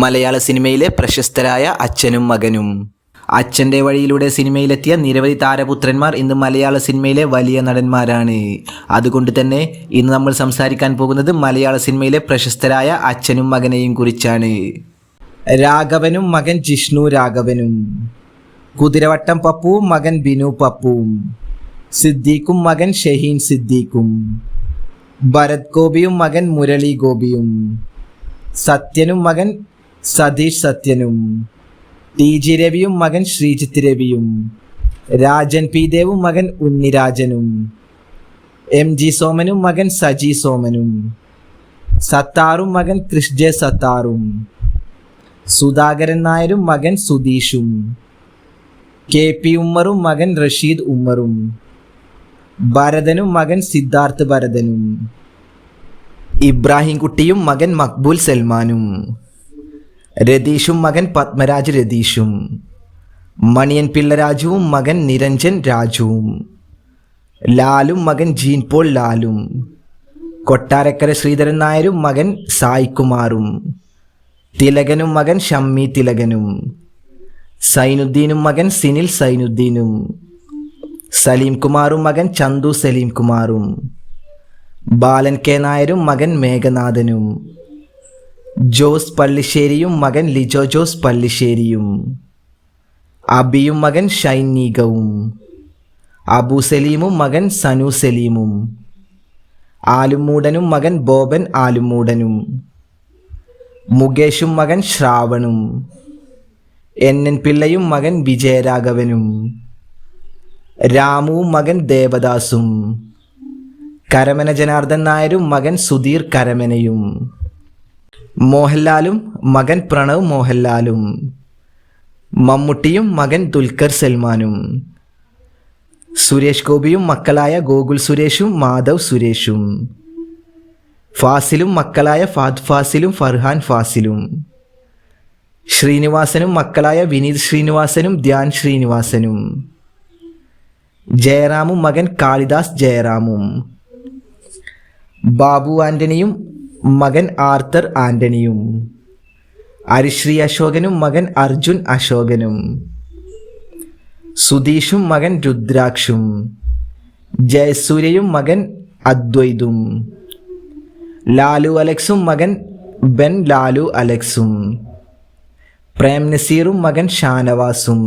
മലയാള സിനിമയിലെ പ്രശസ്തരായ അച്ഛനും മകനും. അച്ഛൻ്റെ വഴിയിലൂടെ സിനിമയിലെത്തിയ നിരവധി താരപുത്രന്മാർ ഇന്ന് മലയാള സിനിമയിലെ വലിയ നടന്മാരാണ്. അതുകൊണ്ട് തന്നെ ഇന്ന് നമ്മൾ സംസാരിക്കാൻ പോകുന്നത് മലയാള സിനിമയിലെ പ്രശസ്തരായ അച്ഛനും മകനെയും കുറിച്ചാണ്. രാഘവനും മകൻ ജിഷ്ണു രാഘവനും, കുതിരവട്ടം പപ്പുവും മകൻ ബിനു പപ്പുവും, സിദ്ദീഖും മകൻ ഷഹീൻ സിദ്ദീഖും, ഭരത് ഗോപിയും മകൻ മുരളി ഗോപിയും, സത്യനും മകൻ സതീഷ് സത്യനും, ടി ജി രവിയും മകൻ ശ്രീജിത്ത് രവിയും, രാജൻ പി ദേവും മകൻ ഉണ്ണിരാജനും, എം ജി സോമനും മകൻ സജി സോമനും, സത്താറും മകൻ കൃഷ് ജെ സത്താറും, സുധാകരൻ നായരും മകൻ സുധീഷും, കെ പി ഉമ്മറും മകൻ റഷീദ് ഉമ്മറും, ഭരതനും മകൻ സിദ്ധാർത്ഥ് ഭരതനും, ഇബ്രാഹിം കുട്ടിയും മകൻ മക്ബൂൽ സൽമാനും, രതീഷും മകൻ പത്മരാജ് രതീഷും, മണിയൻ പിള്ള രാജുവും മകൻ നിരഞ്ജൻ രാജുവും, ലാലും മകൻ ജീൻ പോൾ ലാലും, കൊട്ടാരക്കര ശ്രീധരൻ നായരും മകൻ സായ് കുമാറും, തിലകനും മകൻ ഷമ്മി തിലകനും, സൈനുദ്ദീനും മകൻ സിനിൽ സൈനുദ്ദീനും, സലീം കുമാറും മകൻ ചന്തു സലീം കുമാറും, ബാലൻ കെ നായരും മകൻ മേഘനാഥനും, ജോസ് പള്ളിശ്ശേരിയും മകൻ ലിജോ ജോസ് പള്ളിശ്ശേരിയും, അബിയും മകൻ ഷൈൻ നീഗവും, അബു സലീമും മകൻ സനു സലീമും, ആലുമൂടനും മകൻ ബോബൻ ആലുമൂടനും, മുകേഷും മകൻ ശ്രാവണും, എൻ എൻ പിള്ളയും മകൻ വിജയരാഘവനും, രാമുവും മകൻ ദേവദാസും, കരമന ജനാർദ്ദൻ നായരും മകൻ സുധീർ കരമനയും, മോഹൻലാലും മകൻ പ്രണവ് മോഹൻലാലും, മമ്മൂട്ടിയും മകൻ ദുൽഖർ സൽമാനും, സുരേഷ് ഗോപിയും മക്കളായ ഗോകുൽ സുരേഷും മാധവ് സുരേഷും, ഫാസിലും മക്കളായ ഫാദ് ഫാസിലും ഫർഹാൻ ഫാസിലും, ശ്രീനിവാസനും മക്കളായ വിനീത് ശ്രീനിവാസനും ധ്യാൻ ശ്രീനിവാസനും, ജയറാമും മകൻ കാളിദാസ് ജയറാമും, ബാബു ആൻ്റണിയും മകൻ ആർത്തർ ആൻ്റണിയും, ഹരിശ്രീ അശോകനും മകൻ അർജുൻ അശോകനും, സുധീഷും മകൻ രുദ്രാക്ഷും, ജയസൂര്യയും മകൻ അദ്വൈതും, ലാലു അലക്സും മകൻ ബെൻ ലാലു അലക്സും, പ്രേം നസീറും മകൻ ഷാനവാസും,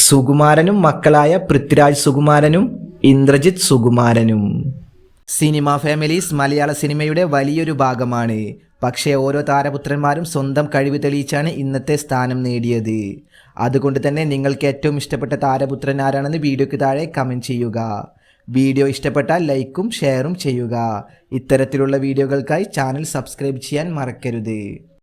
സുകുമാരനും മക്കളായ പൃഥ്വിരാജ് സുകുമാരനും ഇന്ദ്രജിത്ത് സുകുമാരനും. സിനിമ ഫാമിലീസ് മലയാള സിനിമയുടെ വലിയൊരു ഭാഗമാണ്. പക്ഷേ ഓരോ താരപുത്രന്മാരും സ്വന്തം കഴിവ് തെളിയിച്ചാണ് ഇന്നത്തെ സ്ഥാനം നേടിയത്. അതുകൊണ്ട് തന്നെ നിങ്ങൾക്ക് ഏറ്റവും ഇഷ്ടപ്പെട്ട താരപുത്രൻ ആരാണെന്ന് വീഡിയോയ്ക്ക് താഴെ കമൻറ്റ് ചെയ്യുക. വീഡിയോ ഇഷ്ടപ്പെട്ടാൽ ലൈക്കും ഷെയറും ചെയ്യുക. ഇത്തരത്തിലുള്ള വീഡിയോകൾക്കായി ചാനൽ സബ്സ്ക്രൈബ് ചെയ്യാൻ മറക്കരുത്.